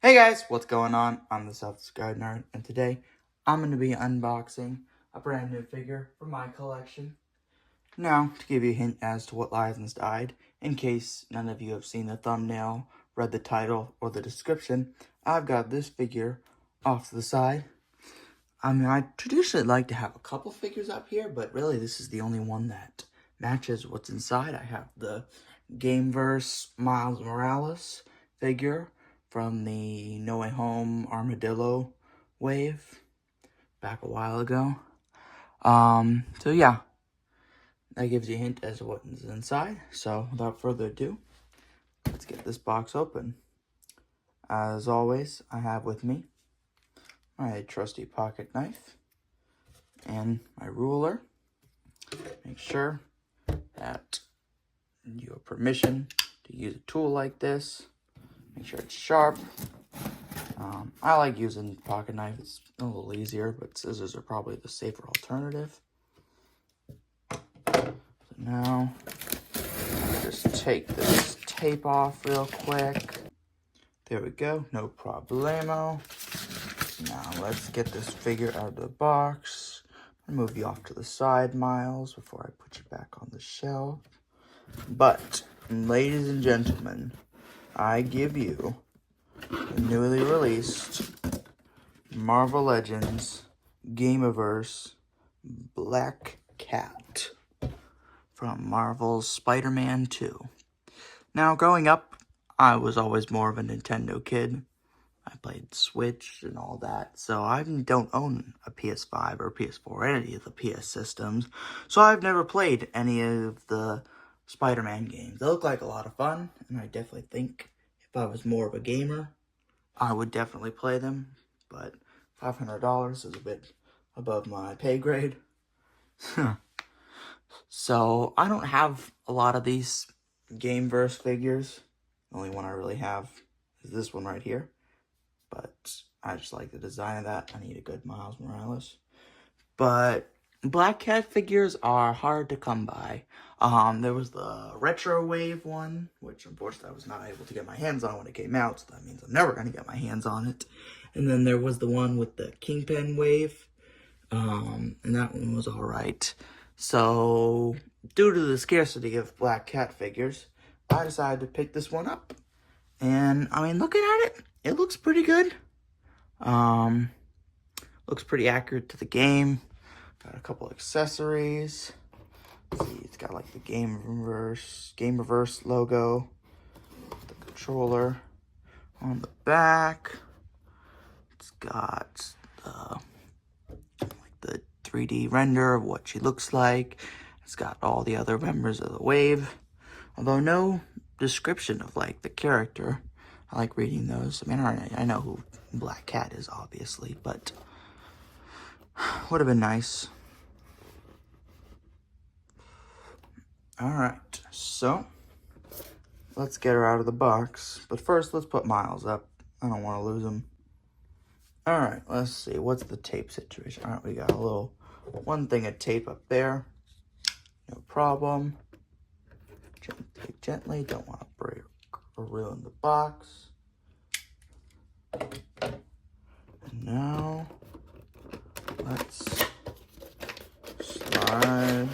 Hey guys, what's going on? I'm the Self-Discovered Nerd, and today I'm going to be unboxing a brand new figure from my collection. Now, to give you a hint as to what lies inside, in case none of you have seen the thumbnail, read the title, or the description, I've got this figure off to the side. I traditionally like to have a couple figures up here, but really this is the only one that matches what's inside. I have the Gamerverse Miles Morales figure from the No Way Home Armadillo wave back a while ago. So yeah, that gives you a hint as to what is inside. So without further ado, let's get this box open. As always, I have with me my trusty pocket knife and my ruler. Make sure that you have permission to use a tool like this. Make sure it's sharp. I like using pocket knife. It's a little easier, but scissors are probably the safer alternative. So now, just take this tape off real quick. There we go, no problemo. Now let's get this figure out of the box. I'll move you off to the side, Miles, before I put you back on the shelf. But, ladies and gentlemen, I give you the newly released Marvel Legends Gamerverse Black Cat from Marvel's Spider-Man 2. Now, growing up, I was always more of a Nintendo kid. I played Switch and all that, so I don't own a PS5 or PS4 or any of the PS systems, so I've never played any of the Spider-Man games. They look like a lot of fun, and I definitely think if I was more of a gamer, I would definitely play them, but $500 is a bit above my pay grade. So, I don't have a lot of these Gameverse figures. The only one I really have is this one right here. But I just like the design of that. I need a good Miles Morales. But Black Cat figures are hard to come by. There was the Retro Wave one, which unfortunately I was not able to get my hands on when it came out, so that means I'm never going to get my hands on it. And then there was the one with the Kingpin Wave, and that one was alright. So, due to the scarcity of Black Cat figures, I decided to pick this one up. And, I mean, looking at it, it looks pretty good. Looks pretty accurate to the game. Got a couple accessories. Let's see, it's got like the Gamerverse logo. The controller on the back. It's got the 3D render of what she looks like. It's got all the other members of the wave. Although no description of like the character. I like reading those. I mean, I know who Black Cat is, obviously, but would have been nice. Alright, so let's get her out of the box. But first, let's put Miles up. I don't want to lose him. Alright, let's see. What's the tape situation? Alright, we got a little one thing of tape up there. No problem. Take gently. Don't want to break or ruin the box. And now, let's slide her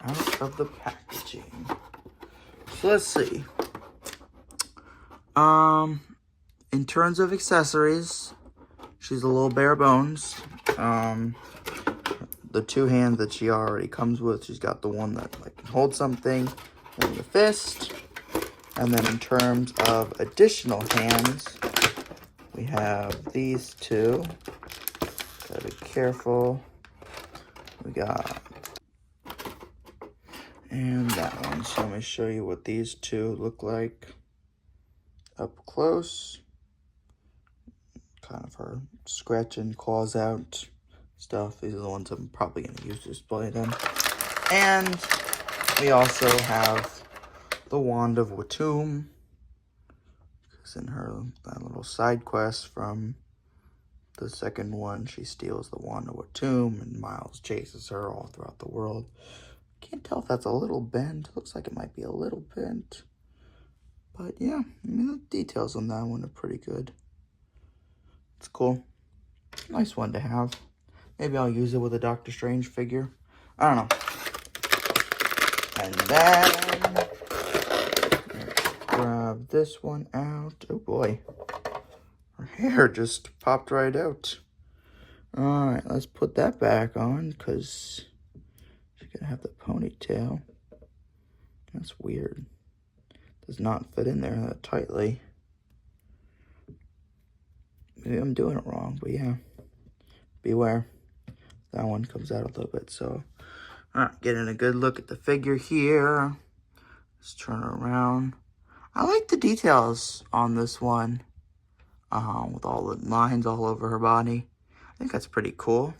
out of the packaging. So let's see. In terms of accessories, she's a little bare bones. The two hands that she already comes with, she's got the one that like can hold something in the fist. And then in terms of additional hands, we have these two. Gotta be careful. We got, and that one. So let me show you what these two look like up close. Kind of her scratching claws out stuff. These are the ones I'm probably going to use to display them. And we also have the Wand of Watum. Because in her that little side quest from the second one, she steals the Wand of Watum, and Miles chases her all throughout the world. Can't tell if that's a little bent. Looks like it might be a little bent. But yeah, I mean, the details on that one are pretty good. It's cool. Nice one to have. Maybe I'll use it with a Doctor Strange figure. I don't know. And then, grab this one out. Oh boy. Her hair just popped right out. Alright, let's put that back on, because she's going to have the ponytail. That's weird. Does not fit in there that tightly. Maybe I'm doing it wrong, but yeah. Beware. That one comes out a little bit, so. Alright, getting a good look at the figure here. Let's turn her around. I like the details on this one. With all the lines all over her body. I think that's pretty cool.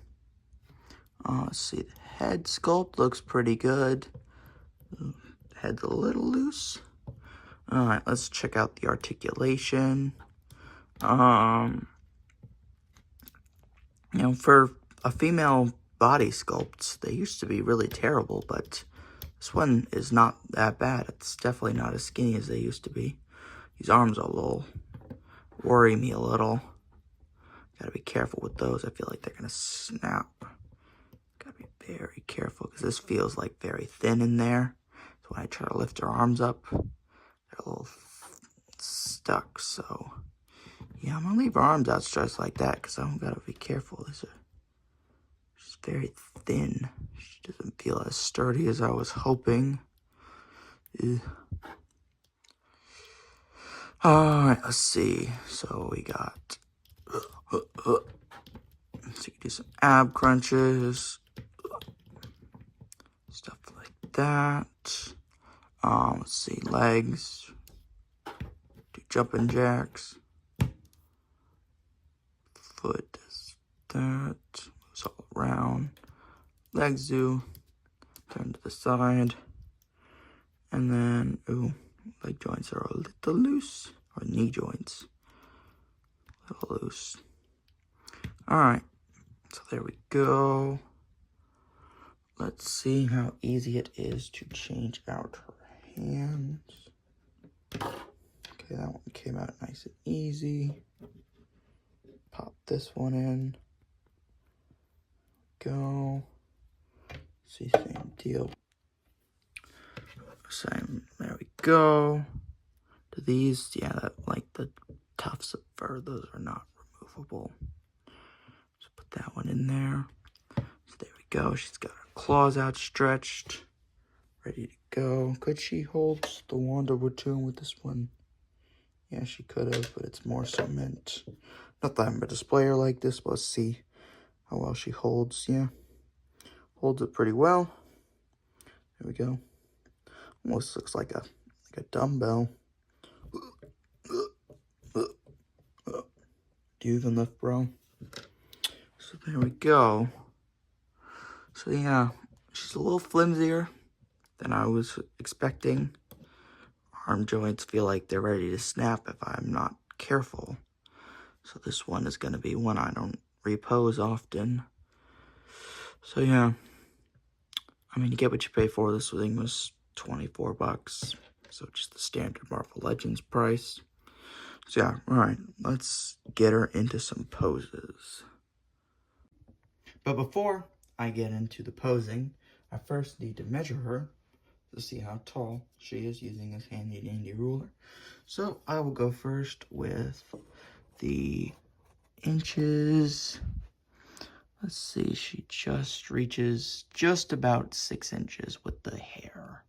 Let's see, the head sculpt looks pretty good. Head's a little loose. Alright, let's check out the articulation. You know, for a female body sculpt, they used to be really terrible, but this one is not that bad. It's definitely not as skinny as they used to be. These arms are a little, worry me a little. Gotta be careful with those. I feel like they're gonna snap. Gotta be very careful, because this feels like very thin in there. So when I try to lift her arms up, they're a little stuck, so yeah, I'm gonna leave her arms outstretched like that, because I gotta be careful. She's very thin. She doesn't feel as sturdy as I was hoping. Alright, let's see. So we got so you can do some ab crunches, stuff like that. Let's see, legs, do jumping jacks, foot does that, moves all around, legs do, turn to the side, and then, ooh, leg joints are a little loose, or knee joints, a little loose. Alright, so there we go. Let's see how easy it is to change out her hands. Okay, that one came out nice and easy. Pop this one in. Go. See, same deal. Same, there we go. To these, yeah, that, like the tufts of fur, those are not removable. So put that one in there. So there we go. She's got her claws outstretched, ready to go. Could she hold the wand of Watoon with this one? Yeah, she could have, but it's more cement. Not that I'm gonna display her like this, but let's see how well she holds. Yeah, holds it pretty well. There we go. Almost looks like a dumbbell. Do you even lift, bro? So there we go. So yeah, she's a little flimsier than I was expecting. Arm joints feel like they're ready to snap if I'm not careful. So this one is going to be one I don't repose often. So yeah, I mean, you get what you pay for. This thing was 24 bucks. So just the standard Marvel Legends price. So yeah, alright, let's get her into some poses. But before I get into the posing, I first need to measure her to see how tall she is using this handy dandy ruler. So I will go first with the inches. Let's see, she just reaches just about 6 inches with the hair.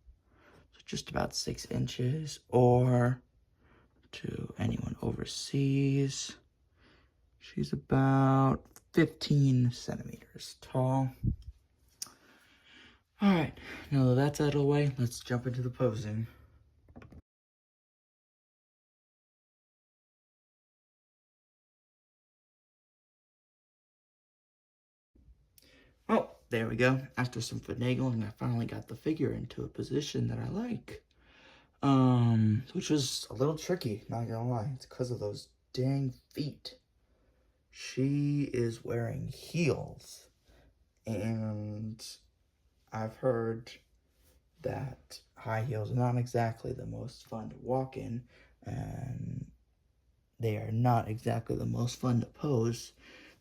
So just about 6 inches, or to anyone overseas, she's about 15 centimeters tall. Alright, now that that's out of the way, let's jump into the posing. Oh, there we go. After some finagling, I finally got the figure into a position that I like. Which was a little tricky, not gonna lie. It's because of those dang feet. She is wearing heels. And I've heard that high heels are not exactly the most fun to walk in, and they are not exactly the most fun to pose.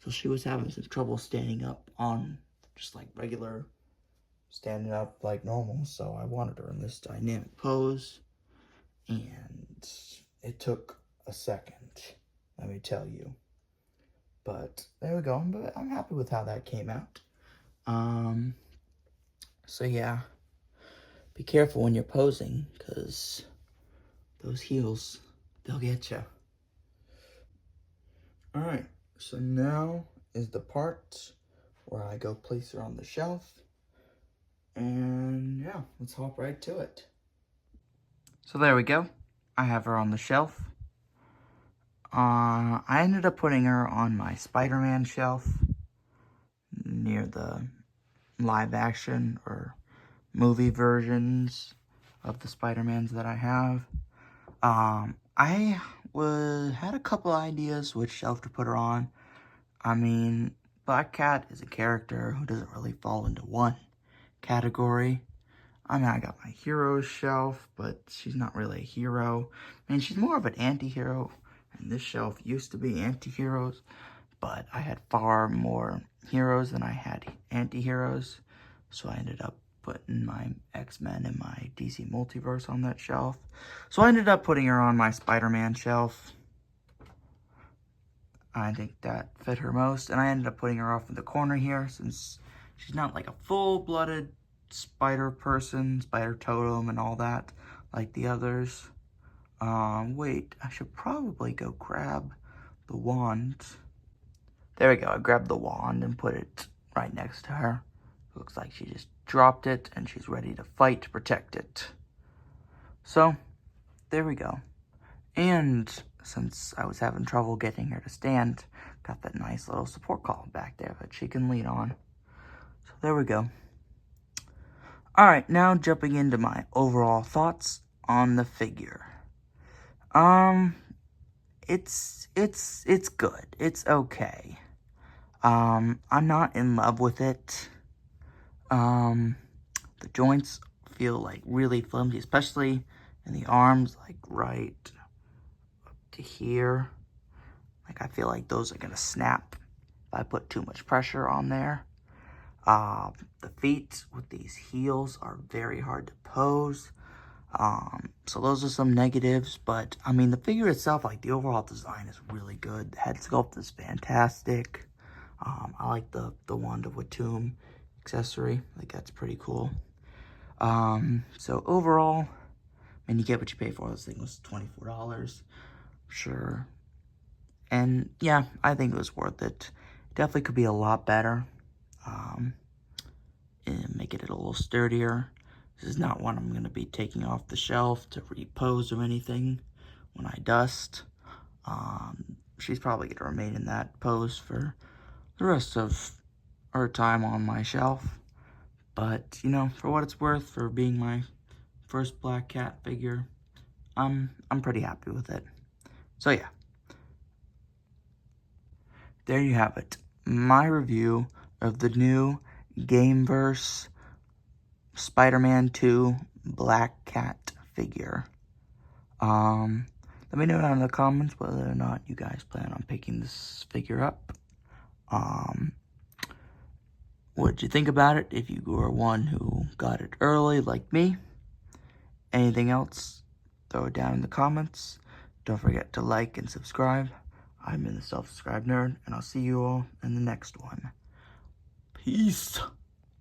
So she was having some trouble standing up on just like regular standing up like normal. So I wanted her in this dynamic pose, and it took a second, let me tell you. But there we go. But I'm happy with how that came out. So yeah, be careful when you're posing, because those heels, they'll get you. Alright, so now is the part where I go place her on the shelf. And yeah, let's hop right to it. So there we go. I have her on the shelf. I ended up putting her on my Spider-Man shelf near the live action or movie versions of the Spider-Mans that I have. I had a couple ideas which shelf to put her on. I mean, Black Cat is a character who doesn't really fall into one category. I mean, I got my heroes shelf, but she's not really a hero. I mean, she's more of an anti-hero, and this shelf used to be anti-heroes, but I had far more heroes than I had anti-heroes, so I ended up putting my X-Men and my DC Multiverse on that shelf. So I ended up putting her on my Spider-Man shelf. I think that fit her most, and I ended up putting her off in the corner here, since she's not like a full-blooded spider person, spider totem and all that, like the others. Wait, I should probably go grab the wand. There we go, I grabbed the wand and put it right next to her. Looks like she just dropped it, and she's ready to fight to protect it. So, there we go. And since I was having trouble getting her to stand, got that nice little support column back there that she can lean on. So there we go. Alright, now jumping into my overall thoughts on the figure. It's good. It's okay. I'm not in love with it. The joints feel like really flimsy, especially in the arms, like right up to here. Like I feel like those are gonna snap if I put too much pressure on there. The feet with these heels are very hard to pose. So those are some negatives, but I mean, the figure itself, like the overall design is really good. The head sculpt is fantastic. I like the Wand of Watum accessory. I think that's pretty cool. So overall, I mean, you get what you pay for. This thing was $24, sure. And yeah, I think it was worth it. Definitely could be a lot better. And making it a little sturdier. This is not one I'm going to be taking off the shelf to repose or anything when I dust. She's probably going to remain in that pose for the rest of her time on my shelf. But, you know, for what it's worth, for being my first Black Cat figure, I'm pretty happy with it. So yeah. There you have it. My review of the new Gamerverse Spider-Man 2 Black Cat figure. Let me know down in the comments whether or not you guys plan on picking this figure up. What did you think about it? If you were one who got it early like me. Anything else? Throw it down in the comments. Don't forget to like and subscribe. I've been the Self-Subscribed Nerd, and I'll see you all in the next one. Peace.